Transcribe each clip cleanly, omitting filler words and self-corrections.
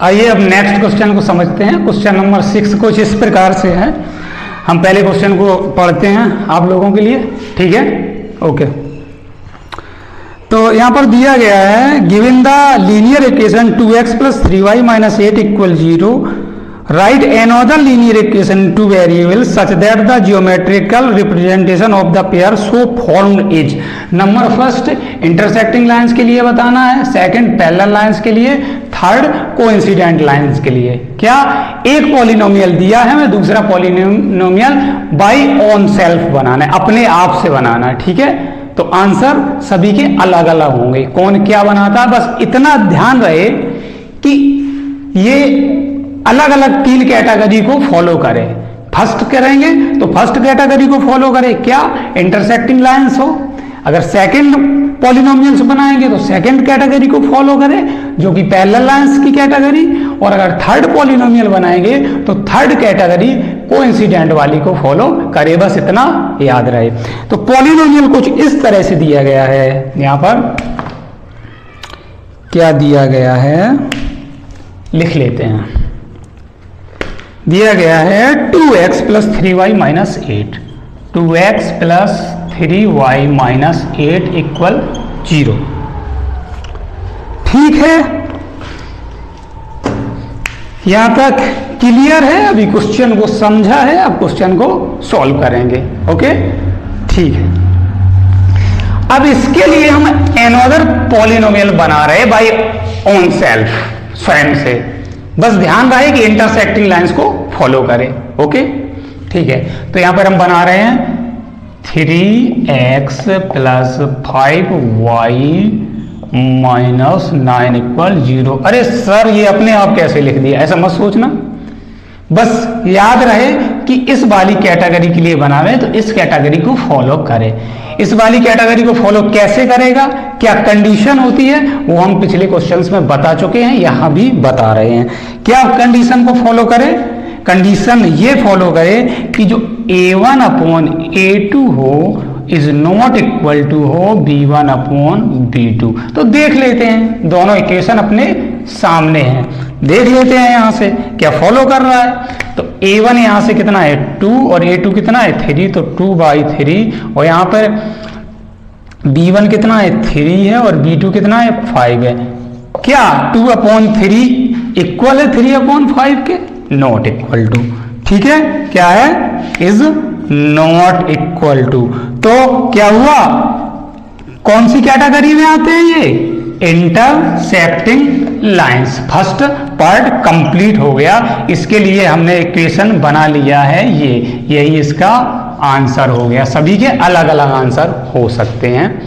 आइए अब next question को समझते हैं। क्वेश्चन नंबर 6 कुछ इस प्रकार से है। हम पहले क्वेश्चन को पढ़ते हैं आप लोगों के लिए, ठीक है? ओके, तो यहाँ पर दिया गया है given the linear equation 2x + 3y - 8 = 0, right another linear equation in two variables such that the geometrical representation of the pair so formed is। Number first intersecting lines के लिए बताना है, सेकंड पैरेलल लाइंस के लिए, third coincident lines के लिए। क्या एक पॉलिनोमियल दिया है, हमें दूसरा पॉलिनोमियल बाय ओन सेल्फ बनाना है, अपने आप से बनाना है, ठीक है? तो आंसर सभी के अलग अलग होंगे, कौन क्या बनाता है, बस इतना ध्यान रहे कि ये अलग अलग 3 कैटेगरी को फॉलो करें। फर्स्ट करेंगे तो फर्स्ट कैटेगरी को फॉलो करें, क्या इंटरसेक्टिंग लाइंस हो। अगर सेकंड पॉलिनोमियल्स बनाएंगे तो सेकंड कैटेगरी को फॉलो करें जो कि पैरेलल लाइंस की कैटेगरी, और अगर थर्ड पॉलिनोमियल बनाएंगे तो थर्ड कैटेगरी कोइंसिडेंट वाली को फॉलो करें, बस इतना याद रहे। तो पॉलिनोमियल कुछ इस तरह से दिया गया है। यहां पर क्या दिया गया है लिख लेते हैं। दिया गया है 2x + 3y - 8, 2x + 3y - 8 = 0, ठीक है? यहां तक क्लियर है? अभी क्वेश्चन को समझा है, अब क्वेश्चन को सॉल्व करेंगे। ओके, ठीक है। अब इसके लिए हम अनदर पॉलिनोमियल बना रहे बाय ओन सेल्फ, स्वयं से। बस ध्यान रहे कि इंटरसेक्टिंग लाइंस को फॉलो करें। ओके, ठीक है। तो यहां पर हम बना रहे हैं 3x + 5y - 9 = 0। अरे सर ये अपने आप कैसे लिख दिया, ऐसा मत सोचना, बस याद रहे कि इस वाली कैटेगरी के लिए बना रहे हैं तो इस कैटेगरी को फॉलो करें। इस वाली कैटेगरी को फॉलो कैसे करेगा, क्या कंडीशन होती है, वो हम पिछले क्वेश्चंस में बता चुके हैं, यहां भी बता रहे हैं। क्या कंडीशन को फॉलो करें? कंडीशन ये फॉलो करें कि जो a1/a2 हो इज नॉट इक्वल टू हो b1/b2। तो देख लेते हैं, दोनों इक्वेशन अपने सामने हैं, देख लेते हैं यहां से क्या फॉलो कर रहा है। तो a1 यहां से कितना है 2 और a2 कितना है 3, तो 2/3, और यहां पर b1 कितना है 3 है और b2 कितना है 5 है। क्या 2/3 इक्वल है 3/5 के? नॉट इक्वल टू, ठीक है? क्या है? Is not equal to. तो क्या हुआ, कौन सी कैटेगरी में आते हैं ये? Intersecting lines. First part complete हो गया, इसके लिए हमने इक्वेशन बना लिया है, यही इसका आंसर हो गया। सभी के अलग अलग आंसर हो सकते हैं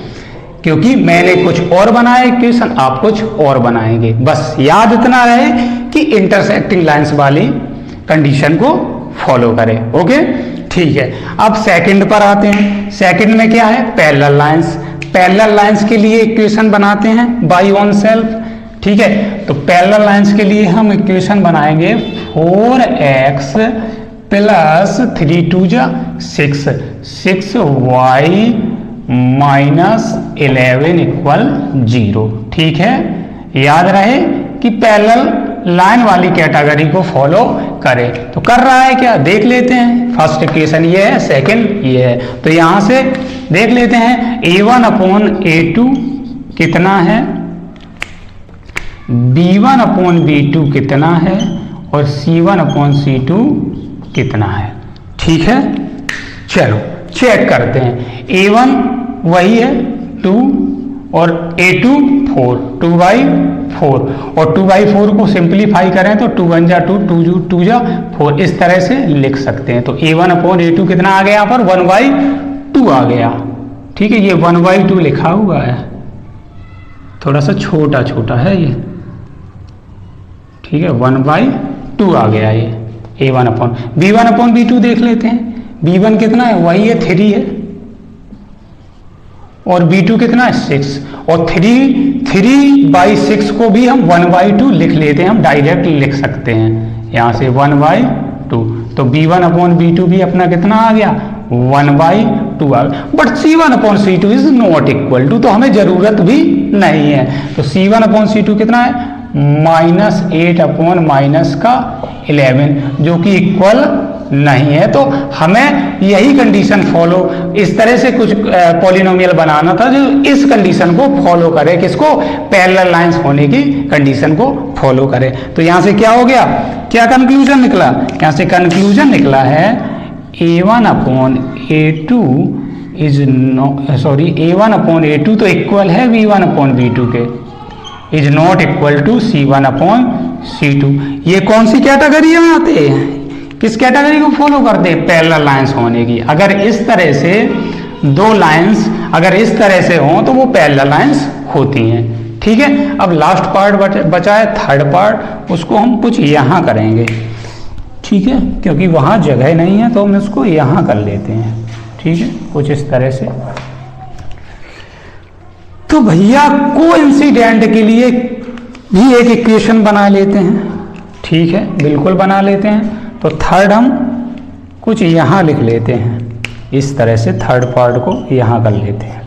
क्योंकि मैंने कुछ और बनाया इक्वेशन, आप कुछ और बनाएंगे। बस याद इतना रहे कि इंटरसेक्टिंग लाइंस वाली कंडीशन को फॉलो करें। ओके, ठीक है। अब सेकंड पर आते हैं। सेकंड में क्या है? Parallel lines. पैरेलल लाइंस के लिए इक्वेशन बनाते हैं बाय ओन सेल्फ, ठीक है? तो पैरेलल लाइंस के लिए हम इक्वेशन बनाएंगे 4x + 3 × 2 = 6, 6y - 11 = 0, ठीक है? याद रहे कि पैरेलल लाइन वाली कैटेगरी को फॉलो करें। तो कर रहा है क्या, देख लेते हैं। फर्स्ट इक्वेशन ये है, सेकंड ये है, तो यहां से देख लेते हैं a1/a2 कितना है, b1/b2 कितना है और c1/c2 कितना है, ठीक है? चलो चेक करते हैं। a1 वही है 2 और a2 4, 2/4, और 2/4 को सिंप्लीफाई करें तो 2 × 1 = 2, 2 × 2 = 4, इस तरह से लिख सकते हैं। तो a1/a2 कितना आ गया, यहाँ पर 1/2 आ गया, ठीक है? ये 1/2 लिखा हुआ है, थोड़ा सा छोटा छोटा है ये, ठीक है? 1/2 आ गया ये b1/b2 देख लेते हैं। b1 कितना है, वही है 3 है, और b2 कितना है 6, और 3/6 को भी हम 1/2 लिख लेते हैं, हम डायरेक्ट लिख सकते हैं यहां से 1/2। तो b1/b2 भी अपना कितना आ गया 1/2 आ गया। But c1/c2 is not equal to, तो हमें जरूरत भी नहीं है। तो c1/c2 कितना है -8/-11 जो कि इक्वल नहीं है। तो हमें यही कंडीशन फॉलो, इस तरह से कुछ पॉलिनोमियल बनाना था जो इस कंडीशन को फॉलो करे, किसको, पैरेलल लाइंस होने की कंडीशन को फॉलो करे। तो यहां से क्या हो गया, क्या कंक्लूजन निकला, यहां से कंक्लूजन निकला है A1/A2 A1/A2 तो इक्वल है V1/V2 के, is not equal to C1/C2। ये कौन सी कैटेगरी में आते हैं, किस कैटेगरी को फॉलो करते हैं, पैरेलल लाइंस होने की। अगर इस तरह से दो लाइंस अगर इस तरह से हों तो वो पैरेलल लाइंस होती हैं। ठीक है, अब लास्ट पार्ट बचा है, थर्ड पार्ट, उसको हम कुछ यहाँ करेंगे। ठीक है, क्योंकि वहाँ जगह नहीं है तो हम इसको यहाँ कर लेते हैं। ठीक है, कुछ इस तरह से। तो भैया कोइंसिडेंट के लिए भी एक इक्वेशन बना लेते हैं। ठीक है, बिल्कुल बना लेते हैं। तो थर्ड हम कुछ यहाँ लिख लेते हैं, इस तरह से थर्ड पार्ट को यहाँ कर लेते हैं।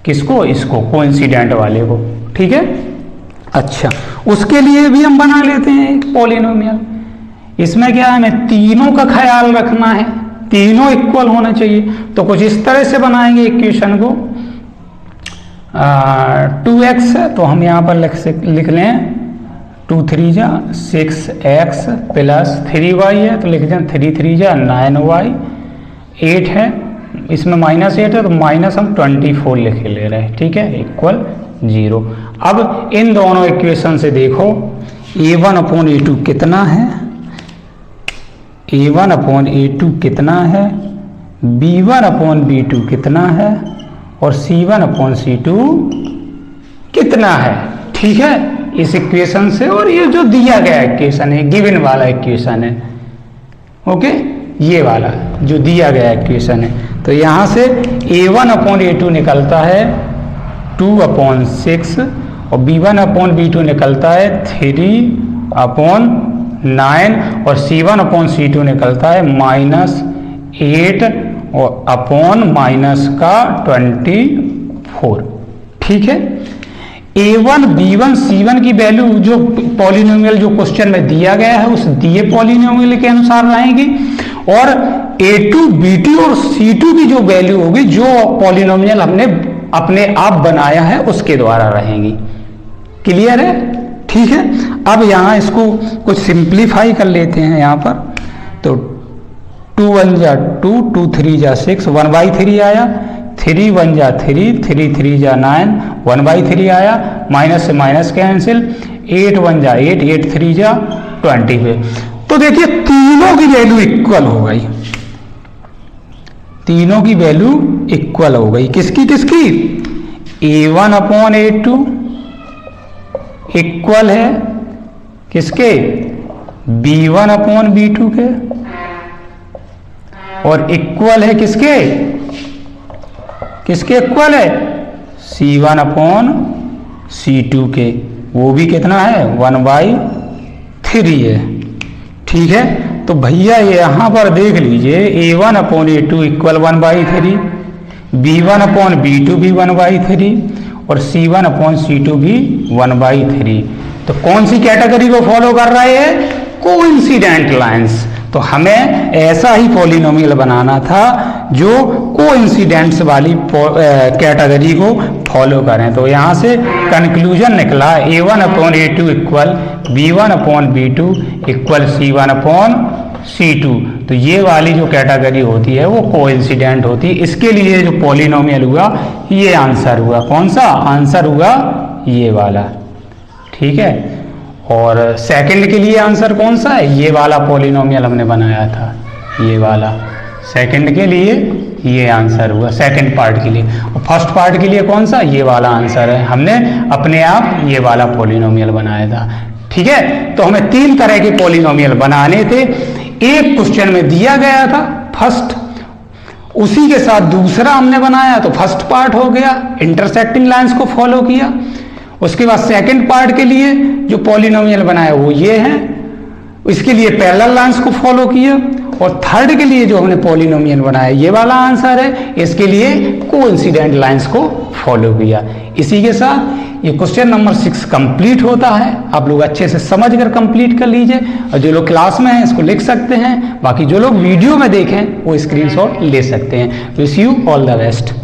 किसको, इसको, कोइंसिडेंट वाले को। ठीक है, अच्छा, उसके लिए भी हम बना लेते हैं एक पॉलिनोमियल। इसमें क्या है, हमें तीनों का ख्याल रखना है, तीनों इक्वल होना चाहिए। तो कुछ इस तरह से बनाएंगे इक्वेशन को। 2x है तो हम यहाँ पर लिख लें 2 3 जा 6x प्लस 3y है तो लिख दें 3 3 जा 9y। 8 है, इसमें -8 है तो माइनस हम 24 लिख ले रहे हैं। ठीक है, इक्वल 0। अब इन दोनों इक्वेशन से देखो A1/A2 कितना है, A1/A2 कितना है, B1/B2 कितना है और C1/C2 कितना है। ठीक है, इस इक्वेशन से, और ये जो दिया गया इक्वेशन है, गिवन वाला इक्वेशन है, ओके, ये वाला जो दिया गया इक्वेशन है। तो यहाँ से A1/A2 निकलता है 2/6 और B1/B2 निकलता है 3/9 और C1/C2 निकलता है -8 और -24। ठीक है, A1 B1 C1 की वैल्यू जो पॉलिनोमियल जो क्वेश्चन में दिया गया है उस दिए पॉलिनोमियल के अनुसार रहेगी, और A2 B2 और C2 की जो वैल्यू होगी जो पॉलिनोमियल हमने अपने आप बनाया है उसके द्वारा रहेंगी। क्लियर है। ठीक है, अब यहाँ इसको कुछ सिंप्लीफाई कर लेते हैं यहाँ पर। तो 2 1 जा 2 2 3 जा 6 1/3 आया, 3 1 जा 3 3 3 जा 9 1/3 आया, माइनस से माइनस कैंसिल, 8 1 जा 8 8 3 जा 20। तो देखिए तीनों की वैल्यू इक्वल हो गई, तीनों की वैल्यू इक्वल हो गई। किसकी किसकी, A1/A2 इक्वल है किसके, B1/B2 के, और इक्वल है किसके, किसके इक्वल है, C1/C2 के, वो भी कितना है 1/3 है। ठीक है, तो भैया यहाँ पर देख लीजिए A1/A2 इक्वल 1/3, B1/B2 भी 1/3 और C1/C2 भी 1/3। तो कौन सी कैटेगरी को फॉलो कर रहे हैं, कोइंसिडेंट लाइंस। तो हमें ऐसा ही पॉलिनोमियल बनाना था जो कोइंसिडेंट्स वाली कैटेगरी को फॉलो करें। तो यहाँ से कंक्लूजन निकला A1/A2 equal B1/B2 equal C1/C2। तो ये वाली जो कैटेगरी होती है वो कोइंसिडेंट होती है। इसके लिए जो पॉलिनोमियल हुआ ये आंसर हुआ, कौन सा आंसर हुआ, ये वाला। ठीक है, और सेकंड के लिए आंसर कौन सा है, ये वाला पॉलिनोमियल हमने बनाया था, ये वाला सेकंड के लिए ये आंसर हुआ, सेकंड पार्ट के लिए। और फर्स्ट पार्ट के लिए कौन सा, ये वाला आंसर है, हमने अपने आप ये वाला पॉलिनोमियल बनाया था। ठीक है, तो हमें 3 तरह के पॉलिनोमियल बनाने थे। एक क्वेश्चन में दिया गया था फर्स्ट, उसी के साथ दूसरा हमने बनाया तो फर्स्ट पार्ट हो गया, इंटरसेक्टिंग लाइंस को फॉलो किया। उसके बाद सेकंड पार्ट के लिए जो पॉलिनोमियल बनाया वो ये है, इसके लिए पैरेलल लाइंस को फॉलो किया। और थर्ड के लिए जो हमने पॉलिनोमियल बनाया ये वाला आंसर है, इसके लिए कोइंसिडेंट लाइंस को फॉलो किया। इसी के साथ ये क्वेश्चन नंबर 6 कंप्लीट होता है। आप लोग अच्छे से समझ कर कंप्लीट कर लीजिए, और जो लोग क्लास में हैं इसको लिख सकते हैं, बाकी जो लोग वीडियो में देखें वो स्क्रीनशॉट ले सकते हैं। Wish you all the best.